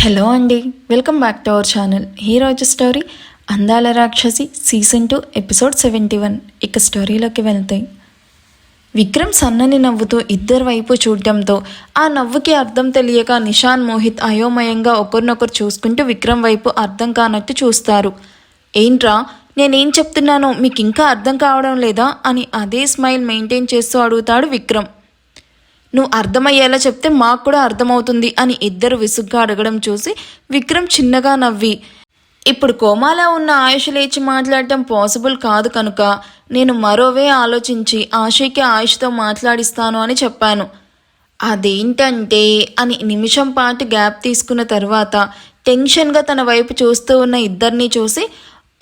Hello అండి, welcome back to our channel. ఈరోజు story అందాల రాక్షసి సీజన్ 2 ఎపిసోడ్ 71. ఇక స్టోరీలోకి వెళ్తాయి. విక్రమ్ సన్నని నవ్వుతూ ఇద్దరి వైపు చూడటంతో ఆ నవ్వుకి అర్థం తెలియక నిషాన్, మోహిత్ అయోమయంగా ఒకరినొకరు చూసుకుంటూ విక్రమ్ వైపు అర్థం కానట్టు చూస్తారు. ఏంట్రా, నేనేం చెప్తున్నానో మీకు ఇంకా అర్థం కావడం లేదా అని అదే స్మైల్ మెయింటైన్ చేస్తూ అడుగుతాడు విక్రమ్. నువ్వు అర్థమయ్యేలా చెప్తే మాకు కూడా అర్థమవుతుంది అని ఇద్దరు విసుగ్గా అడగడం చూసి విక్రమ్ చిన్నగా నవ్వి, ఇప్పుడు కోమాలో ఉన్న ఆయుష్ లేచి మాట్లాడటం పాసిబుల్ కాదు కనుక నేను మరోవే ఆలోచించి ఆశయ్కి ఆయుష్తో మాట్లాడిస్తాను అని చెప్పాను. అదేంటంటే అని నిమిషం పాటు గ్యాప్ తీసుకున్న తర్వాత టెన్షన్గా తన వైపు చూస్తూ ఉన్న ఇద్దరిని చూసి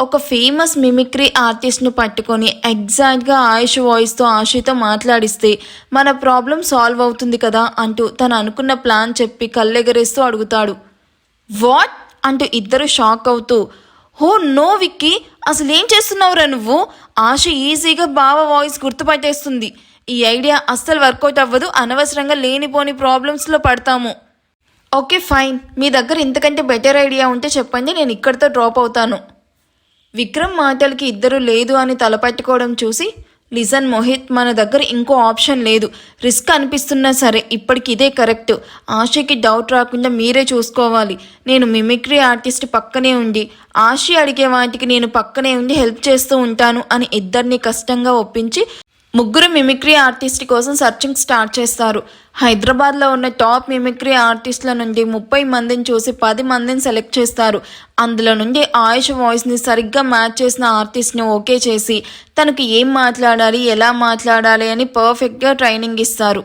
ఒక ఫేమస్ మిమిక్రీ ఆర్టిస్ట్ను పట్టుకొని ఎగ్జాక్ట్గా ఆయుష్ వాయిస్తో ఆశతో మాట్లాడిస్తే మన ప్రాబ్లం సాల్వ్ అవుతుంది కదా అంటూ తను అనుకున్న ప్లాన్ చెప్పి కళ్ళెగరేస్తూ అడుగుతాడు. వాట్ అంటూ ఇద్దరు షాక్ అవుతూ, హో నో విక్కీ, అసలు ఏం చేస్తున్నావురా నువ్వు? ఆశ ఈజీగా బావ వాయిస్ గుర్తుపట్టేస్తుంది. ఈ ఐడియా అస్సలు వర్కౌట్ అవ్వదు, అనవసరంగా లేనిపోని ప్రాబ్లమ్స్లో పడతాము. ఓకే ఫైన్, మీ దగ్గర ఇంతకంటే బెటర్ ఐడియా ఉంటే చెప్పండి, నేను ఇక్కడితో డ్రాప్ అవుతాను. విక్రమ్ మాటలకి ఇద్దరు లేదు అని తలపట్టుకోవడం చూసి, లిజన్ మోహిత్, మన దగ్గర ఇంకో ఆప్షన్ లేదు. రిస్క్ అనిపిస్తున్నా సరే ఇప్పటికి ఇదే కరెక్ట్. ఆశకి డౌట్ రాకుండా మీరే చూసుకోవాలి. నేను మిమిక్రీ ఆర్టిస్ట్ పక్కనే ఉండి ఆశ అడిగే వాటికి నేను పక్కనే ఉండి హెల్ప్ చేస్తూ ఉంటాను అని ఇద్దరిని కష్టంగా ఒప్పించి ముగ్గురు మిమిక్రీ ఆర్టిస్ట్ కోసం సర్చింగ్ స్టార్ట్ చేస్తారు. హైదరాబాద్లో ఉన్న టాప్ మిమిక్రీ ఆర్టిస్టుల నుండి 30 మందిని చూసి 10 మందిని సెలెక్ట్ చేస్తారు. అందులో నుండి ఆయుష్ వాయిస్ని సరిగ్గా మ్యాచ్ చేసిన ఆర్టిస్ట్ని ఓకే చేసి తనకు ఏం మాట్లాడాలి, ఎలా మాట్లాడాలి అని పర్ఫెక్ట్గా ట్రైనింగ్ ఇస్తారు.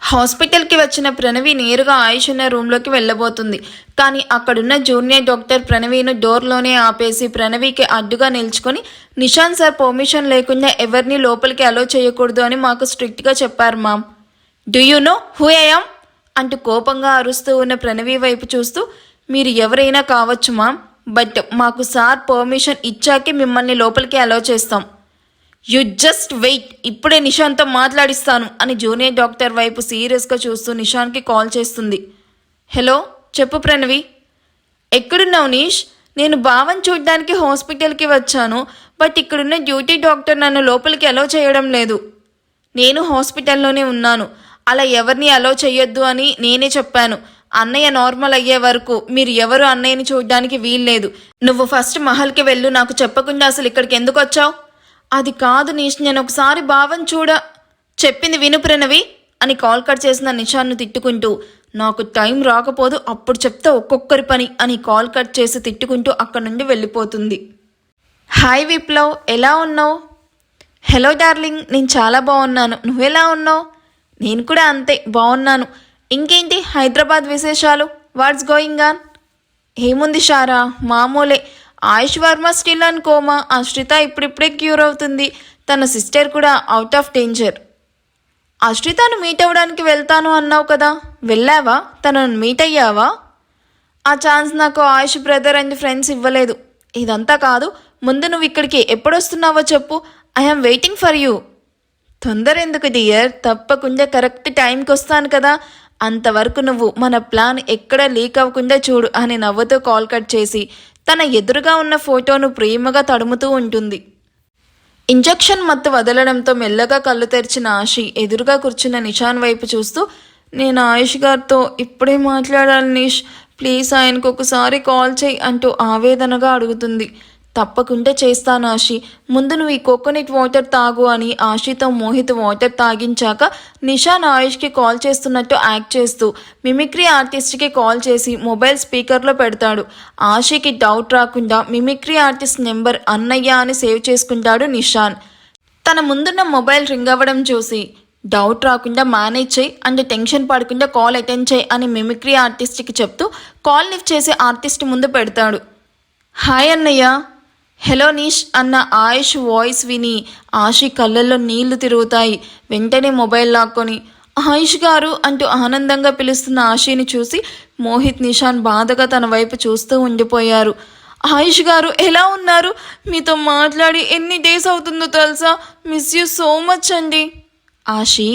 హాస్పిటల్కి వచ్చిన ప్రణవి నేరుగా ఆయుష్ ఉన్న రూమ్లోకి వెళ్ళబోతుంది. కానీ అక్కడున్న జూనియర్ డాక్టర్ ప్రణవిను డోర్లోనే ఆపేసి ప్రణవికి అడ్డుగా నిల్చుకొని, నిషాన్ సార్ పర్మిషన్ లేకుండా ఎవరిని లోపలికి అలో చేయకూడదు అని మాకు స్ట్రిక్ట్గా చెప్పారు ma'am. Do you know who I am అంటూ కోపంగా అరుస్తూ ఉన్న ప్రణవి వైపు చూస్తూ, మీరు ఎవరైనా కావచ్చు మామ్, బట్ మాకు సార్ పర్మిషన్ ఇచ్చాకే మిమ్మల్ని లోపలికి అలో చేస్తాం. యు జస్ట్ వెయిట్, ఇప్పుడే నిషాన్తో మాట్లాడిస్తాను అని జూనియర్ డాక్టర్ వైపు సీరియస్గా చూస్తూ నిషాన్కి కాల్ చేస్తుంది. హలో, చెప్పు ప్రణవి. ఎక్కడున్నావు నీష్? నేను భావం చూడ్డానికి హాస్పిటల్కి వచ్చాను, బట్ ఇక్కడున్న డ్యూటీ డాక్టర్ నన్ను లోపలికి అలో చేయడం లేదు. నేను హాస్పిటల్లోనే ఉన్నాను. అలా ఎవరిని అలో చేయొద్దు అని నేనే చెప్పాను. అన్నయ్య నార్మల్ అయ్యే వరకు మీరు ఎవరు అన్నయ్యని చూడ్డానికి వీల్లేదు. నువ్వు ఫస్ట్ మహల్కి వెళ్ళు, నాకు చెప్పకుండా అసలు ఇక్కడికి ఎందుకు వచ్చావు? అది కాదు నీష్, నేను ఒకసారి భావం చెప్పింది విను ప్రణవి అని కాల్ కట్ చేసిన నిషాన్ను తిట్టుకుంటూ, నాకు టైం రాకపోదు, అప్పుడు చెప్తే ఒక్కొక్కరి పని అని కాల్ కట్ చేసి తిట్టుకుంటూ అక్కడి నుండి వెళ్ళిపోతుంది. హాయ్ విప్లవ్, ఎలా ఉన్నావు? హలో డార్లింగ్, నేను చాలా బాగున్నాను. నువ్వెలా ఉన్నావు? నేను కూడా అంతే బాగున్నాను. ఇంకేంటి హైదరాబాద్ విశేషాలు? What's going on? ఏముంది షారా, మామూలే. Ayush Varma still and coma. Ashrita ఇప్పుడిప్పుడే క్యూర్ అవుతుంది. తన సిస్టర్ కూడా అవుట్ ఆఫ్ డేంజర్. అశ్రితను మీట్ అవ్వడానికి వెళ్తాను అన్నావు కదా, వెళ్ళావా? తనను మీట్ అయ్యావా? ఆ ఛాన్స్ నాకు ఆయుష్ బ్రదర్ అండ్ ఫ్రెండ్స్ ఇవ్వలేదు. ఇదంతా కాదు, ముందు నువ్వు ఇక్కడికి ఎప్పుడు వస్తున్నావో చెప్పు. I'm waiting for you. తొందర ఎందుకు డియర్, తప్పకుండా కరెక్ట్ టైంకి వస్తాను కదా. అంతవరకు నువ్వు మన ప్లాన్ ఎక్కడా లీక్ అవ్వకుండా చూడు అని నవ్వుతూ కాల్ కట్ చేసి తన ఎదురుగా ఉన్న ఫోటోను ప్రేమగా తడుముతూ ఉంటుంది. ఇంజెక్షన్ మత్తు వదలడంతో మెల్లగా కళ్ళు తెరిచిన ఆశి ఎదురుగా కూర్చున్న నిషాన్ వైపు చూస్తూ, నేను ఆయుష్ గారితో ఇప్పుడే మాట్లాడాలి నీష్, ప్లీజ్ ఆయనకు ఒకసారి కాల్ చేయి అంటూ ఆవేదనగా అడుగుతుంది. తప్పకుండా చేస్తాను ఆశి, ముందు నువ్వు ఈ కోకోనట్ వాటర్ తాగు అని ఆశితో మోహిత్ వాటర్ తాగించాక నిషాన్ ఆయుష్కి కాల్ చేస్తున్నట్టు యాక్ట్ చేస్తూ మిమిక్రీ ఆర్టిస్ట్కి కాల్ చేసి మొబైల్ స్పీకర్లో పెడతాడు. ఆశకి డౌట్ రాకుండా మిమిక్రీ ఆర్టిస్ట్ నెంబర్ అన్నయ్య అని సేవ్ చేసుకుంటాడు నిషాన్. తన ముందున్న మొబైల్ రింగ్ అవ్వడం చూసి, డౌట్ రాకుండా మేనేజ్ చేయి అండ్ టెన్షన్ పడకుండా కాల్ అటెండ్ చేయి అని మిమిక్రీ ఆర్టిస్ట్కి చెప్తూ కాల్ లిఫ్ట్ చేసి ఆర్టిస్ట్ ముందు పెడతాడు. హాయ్ అన్నయ్య. హలో నీష్ అన్న ఆయుష్ వాయిస్ విని ఆశి కళ్ళల్లో నీళ్లు తిరుగుతాయి. వెంటనే మొబైల్ లాక్కొని ఆయుష్ గారు అంటూ ఆనందంగా పిలుస్తున్న ఆశిని చూసి మోహిత్, నిషాన్ బాధగా తన వైపు చూస్తూ ఉండిపోయారు. ఆయుష్ గారు ఎలా ఉన్నారు? మీతో మాట్లాడి ఎన్ని డేస్ అవుతుందో తెలుసా? మిస్ యూ సో మచ్ అండి. ఆశి,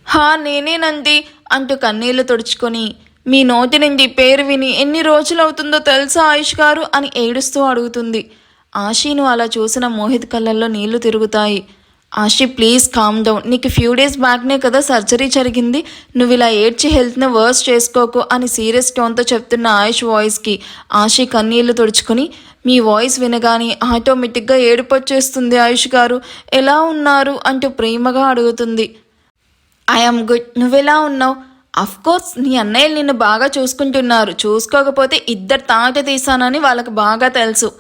హా నేనేనండి అంటూ కన్నీళ్లు తుడుచుకొని, మీ నోటి నుండి పేరు విని ఎన్ని రోజులవుతుందో తెలుసా ఆయుష్ గారు అని ఏడుస్తూ అడుగుతుంది. ఆశీను అలా చూసిన మోహిత్ కళ్ళల్లో నీళ్లు తిరుగుతాయి. ఆశి ప్లీజ్ కామ్ డౌన్, నీకు ఫ్యూ డేస్ బ్యాక్నే కదా సర్జరీ జరిగింది, నువ్వు ఇలా ఏడ్చి హెల్త్ని వర్స్ చేసుకోకు అని సీరియస్ టోన్తో చెప్తున్న ఆయుష్ వాయిస్కి ఆశి కన్నీళ్లు తుడుచుకొని మీ వాయిస్ వినగానే ఆటోమేటిక్గా ఏడుపొచ్చేస్తుంది ఆయుష్ గారు, ఎలా ఉన్నారు అంటూ ప్రేమగా అడుగుతుంది. ఐఎమ్ గుడ్, నువ్వెలా ఉన్నావు? కోర్స్ నీ అన్నయ్యలు నిన్ను బాగా చూసుకుంటున్నారు, చూసుకోకపోతే ఇద్దరు తాట తీసానని వాళ్ళకి బాగా తెలుసు.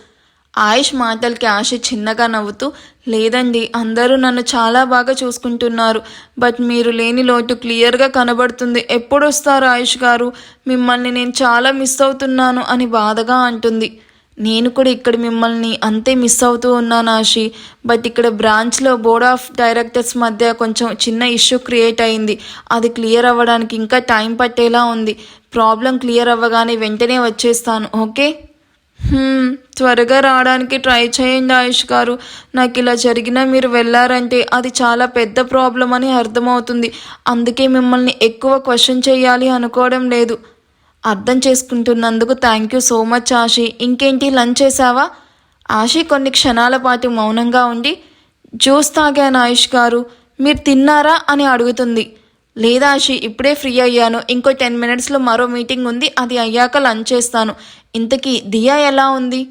ఆయుష్ మాటలకి ఆశ చిన్నగా నవ్వుతూ లేదండి, అందరూ నన్ను చాలా బాగా చూసుకుంటున్నారు, బట్ మీరు లేని లోటు క్లియర్గా కనబడుతుంది, ఎప్పుడు వస్తారు ఆయుష్ గారు, మిమ్మల్ని నేను చాలా మిస్ అవుతున్నాను అని బాధగా అంటుంది. నేను కూడా ఇక్కడ మిమ్మల్ని అంతే మిస్ అవుతూ ఉన్నాను ఆశి, బట్ ఇక్కడ బ్రాంచ్లో బోర్డ్ ఆఫ్ డైరెక్టర్స్ మధ్య కొంచెం చిన్న ఇష్యూ క్రియేట్ అయింది, అది క్లియర్ అవ్వడానికి ఇంకా టైం పట్టేలా ఉంది, ప్రాబ్లం క్లియర్ అవ్వగానే వెంటనే వచ్చేస్తాను, ఓకే? త్వరగా రావడానికి ట్రై చేయండి ఆయుష్ గారు, నాకు ఇలా జరిగినా మీరు వెళ్ళారంటే అది చాలా పెద్ద ప్రాబ్లం అని అర్థమవుతుంది, అందుకే మిమ్మల్ని ఎక్కువ క్వశ్చన్ చేయాలి అనుకోవడం లేదు. అర్థం చేసుకుంటున్నందుకు థ్యాంక్ యూ సో మచ్ ఆశి. ఇంకేంటి, లంచ్ చేసావా? ఆశి కొన్ని క్షణాల పాటు మౌనంగా ఉండి జ్యూస్ తాగాను ఆయుష్ గారు, మీరు తిన్నారా అని అడుగుతుంది. లేదా ఆశి, ఇప్పుడే ఫ్రీ అయ్యాను, ఇంకో 10 minutesలో మరో మీటింగ్ ఉంది, అది అయ్యాక లంచ్ చేస్తాను. ఇంతకీ దియా ఎలా ఉంది?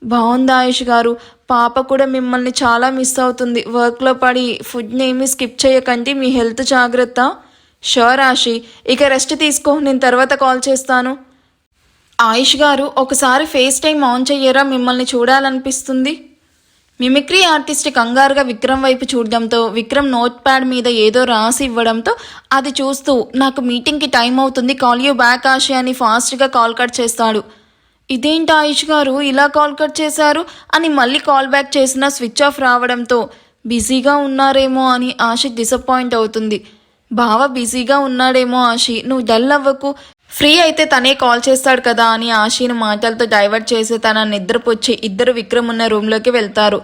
బాగుంది ఆయుష్ గారు, పాప కూడా మిమ్మల్ని చాలా మిస్ అవుతుంది, వర్క్లో పడి ఫుడ్ని ఏమీ స్కిప్ చేయకండి, మీ హెల్త్ జాగ్రత్త. షూర్ ఆశి, ఇక రెస్ట్ తీసుకో, నేను తర్వాత కాల్ చేస్తాను. ఆయుష్ గారు ఒకసారి ఫేస్ టైం ఆన్ చెయ్యరా, మిమ్మల్ని చూడాలనిపిస్తుంది. మిమిక్రీ ఆర్టిస్ట్ కంగారుగా విక్రమ్ వైపు చూడడంతో విక్రమ్ నోట్ ప్యాడ్ మీద ఏదో రాసి ఇవ్వడంతో అది చూస్తూ నాకు మీటింగ్కి టైం అవుతుంది, కాల్ యూ బ్యాక్ ఆశి అని ఫాస్ట్గా కాల్ కట్ చేస్తాడు. ఇదేంటి ఆయుష్ గారు ఇలా కాల్ కట్ చేశారు అని మళ్ళీ కాల్ బ్యాక్ చేసినా స్విచ్ ఆఫ్ రావడంతో బిజీగా ఉన్నారేమో అని ఆశి డిసప్పాయింట్ అవుతుంది. బావ బిజీగా ఉన్నాడేమో ఆశి, నువ్వు డల్ అవ్వకు, ఫ్రీ అయితే తనే కాల్ చేస్తాడు కదా అని ఆశీని మాటలతో డైవర్ట్ చేసి తన నిద్రపుచ్చి ఇద్దరు విక్రమ్ ఉన్న రూమ్లోకి వెళ్తారు.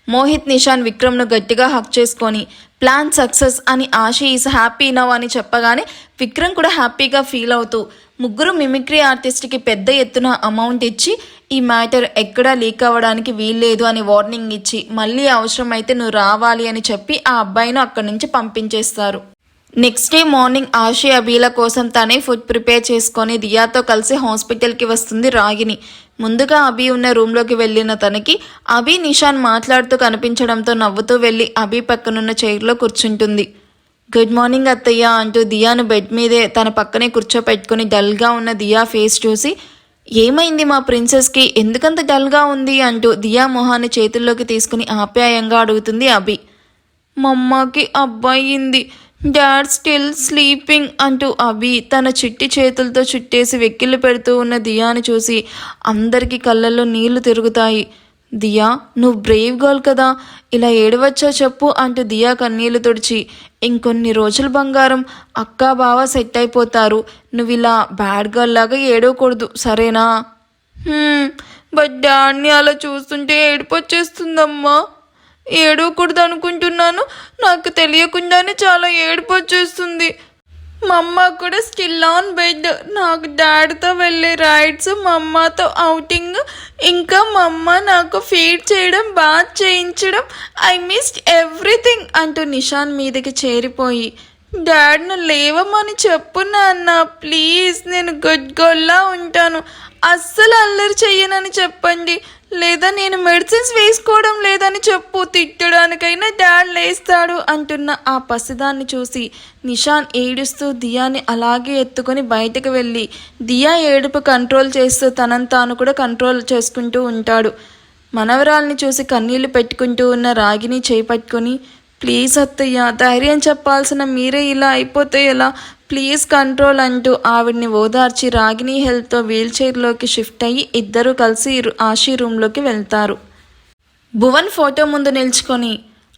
మోహిత్ నిషాన్ విక్రమ్ను గట్టిగా హక్ చేసుకొని ప్లాన్ సక్సెస్ అని ఆశి ఈజ్ హ్యాపీ నవ్ అని చెప్పగానే విక్రమ్ కూడా హ్యాపీగా ఫీల్ అవుతూ ముగ్గురు మిమిక్రీ ఆర్టిస్ట్కి పెద్ద ఎత్తున అమౌంట్ ఇచ్చి ఈ మ్యాటర్ ఎక్కడా లీక్ అవ్వడానికి వీల్లేదు అని వార్నింగ్ ఇచ్చి మళ్ళీ అవసరమైతే నువ్వు రావాలి అని చెప్పి ఆ అబ్బాయిను అక్కడి నుంచి పంపించేస్తారు. నెక్స్ట్ డే మార్నింగ్ ఆశి అబీల కోసం తనే ఫుడ్ ప్రిపేర్ చేసుకొని దియాతో కలిసి హాస్పిటల్కి వస్తుంది రాగిని. ముందుగా అభి ఉన్న రూమ్లోకి వెళ్ళిన తనకి అభి నిషాన్ మాట్లాడుతూ కనిపించడంతో నవ్వుతూ వెళ్ళి అభి పక్కనున్న చైర్లో కూర్చుంటుంది. గుడ్ మార్నింగ్ అత్తయ్య అంటూ దియాను బెడ్ మీదే తన పక్కనే కూర్చోపెట్టుకుని డల్గా ఉన్న దియా ఫేస్ చూసి ఏమైంది మా ప్రిన్సెస్కి, ఎందుకంత డల్గా ఉంది అంటూ దియా మొహాన్ని చేతుల్లోకి తీసుకుని ఆప్యాయంగా అడుగుతుంది అభి. మమ్మకి అబ్బాయింది, డాడ్ స్టిల్ స్లీపింగ్ అంటూ అభి తన చిట్టి చేతులతో చుట్టేసి వెక్కిళ్ళు పెడుతూ ఉన్న దియాని చూసి అందరికీ కళ్ళల్లో నీళ్లు తిరుగుతాయి. దియా, నువ్వు బ్రేవ్ గర్ల్ కదా, ఇలా ఏడవచ్చా చెప్పు అంటూ దియా కన్నీళ్లు తుడిచి ఇంకొన్ని రోజులు బంగారం, అక్క బావ సెట్ అయిపోతారు, నువ్వు ఇలా బ్యాడ్ గర్ల్ లాగా ఏడవకూడదు సరేనా? బట్ డాడ్ని అలా చూస్తుంటే ఏడుపొచ్చేస్తుందమ్మా. ఏడవకూడదు అనుకుంటున్నాను, నాకు తెలియకుండానే చాలా ఏడుపు వచ్చేస్తుంది. మా అమ్మ కూడా స్టిల్ ఆన్ బెడ్, నాకు డాడ్తో వెళ్ళే రైడ్స్, మా అమ్మతో అవుటింగ్, ఇంకా మా అమ్మ నాకు ఫీడ్ చేయడం, బాత్ చేయించడం, ఐ మిస్డ్ ఎవ్రీథింగ్ అంటూ నిషాన్ మీదకి చేరిపోయి డాడ్ను లేవమని చెప్పు నాన్న ప్లీజ్, నేను గుడ్ గర్ల్లా ఉంటాను, అస్సలు అల్లరి చెయ్యనని చెప్పండి, లేదా నేను మెడిసిన్స్ వేసుకోవడం లేదని చెప్పు, తిట్టడానికైనా డాడ్ లేస్తాడు అంటున్న ఆ పసిదాన్ని చూసి నిషాన్ ఏడుస్తూ దియాని అలాగే ఎత్తుకొని బయటకు వెళ్ళి దియా ఏడుపు కంట్రోల్ చేస్తూ తనంతాను కూడా కంట్రోల్ చేసుకుంటూ ఉంటాడు. మనవరాల్ని చూసి కన్నీళ్లు పెట్టుకుంటూ ఉన్న రాగిని చేపట్టుకొని ప్లీజ్ అత్తయ్య, ధైర్యం చెప్పాల్సిన మీరే ఇలా అయిపోతే ఎలా, ప్లీజ్ కంట్రోల్ అంటూ ఆవిడ్ని ఓదార్చి రాగిని హెల్త్తో వీల్ చైర్లోకి షిఫ్ట్ అయ్యి ఇద్దరూ కలిసి ఆశీ రూమ్లోకి వెళ్తారు. భువన్ ఫోటో ముందు నిల్చుకొని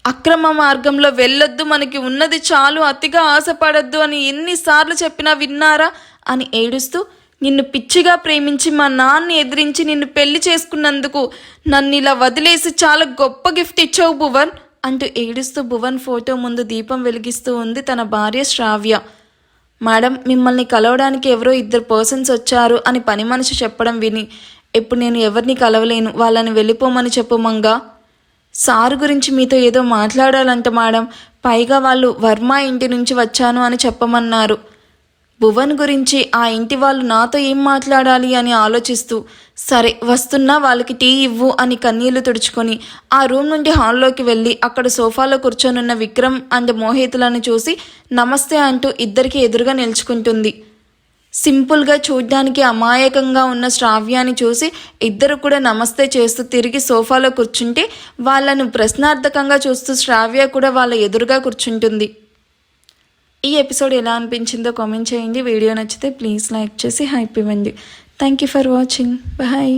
అక్రమ మార్గంలో వెళ్ళొద్దు, మనకి ఉన్నది చాలు, అతిగా ఆశపడద్దు అని ఎన్నిసార్లు చెప్పినా విన్నారా అని ఏడుస్తూ నిన్ను పిచ్చిగా ప్రేమించి మా నాన్ని ఎదిరించి నిన్ను పెళ్లి చేసుకున్నందుకు నన్ను ఇలా వదిలేసి చాలా గొప్ప గిఫ్ట్ ఇచ్చావు భువన్ అంటూ ఏడుస్తూ భువన్ ఫోటో ముందు దీపం వెలిగిస్తూ ఉంది తన భార్య శ్రావ్య. మేడం మిమ్మల్ని కలవడానికి ఎవరో 2 పర్సన్స్ వచ్చారు అని పని మనిషి చెప్పడం విని ఇప్పుడు నేను ఎవరిని కలవలేను, వాళ్ళని వెళ్ళిపోమని చెప్పు మంగా. సారు గురించి మీతో ఏదో మాట్లాడాలంట మేడం, పైగా వాళ్ళు వర్మ ఇంటి నుంచి వచ్చాను అని చెప్పమన్నారు. భువన్ గురించి ఆ ఇంటి వాళ్ళు నాతో ఏం మాట్లాడాలి అని ఆలోచిస్తూ సరే వస్తున్నా వాళ్ళకి టీ ఇవ్వు అని కన్నీళ్లు తుడుచుకొని ఆ రూమ్ నుండి హాల్లోకి వెళ్ళి అక్కడ సోఫాలో కూర్చొనున్న విక్రమ్ అండ్ మోహితులను చూసి నమస్తే అంటూ ఇద్దరికి ఎదురుగా నిల్చుకుంటుంది. సింపుల్గా చూడ్డానికి అమాయకంగా ఉన్న శ్రావ్యాన్ని చూసి ఇద్దరు కూడా నమస్తే చేస్తూ తిరిగి సోఫాలో కూర్చుంటే వాళ్ళను ప్రశ్నార్థకంగా చూస్తూ శ్రావ్య కూడా వాళ్ళ ఎదురుగా కూర్చుంటుంది. ఈ ఎపిసోడ్ ఎలా అనిపించిందో కామెంట్ చేయండి. వీడియో నచ్చితే ప్లీజ్ లైక్ చేసి హైప్ ఇవ్వండి. Thank you for watching. Bye.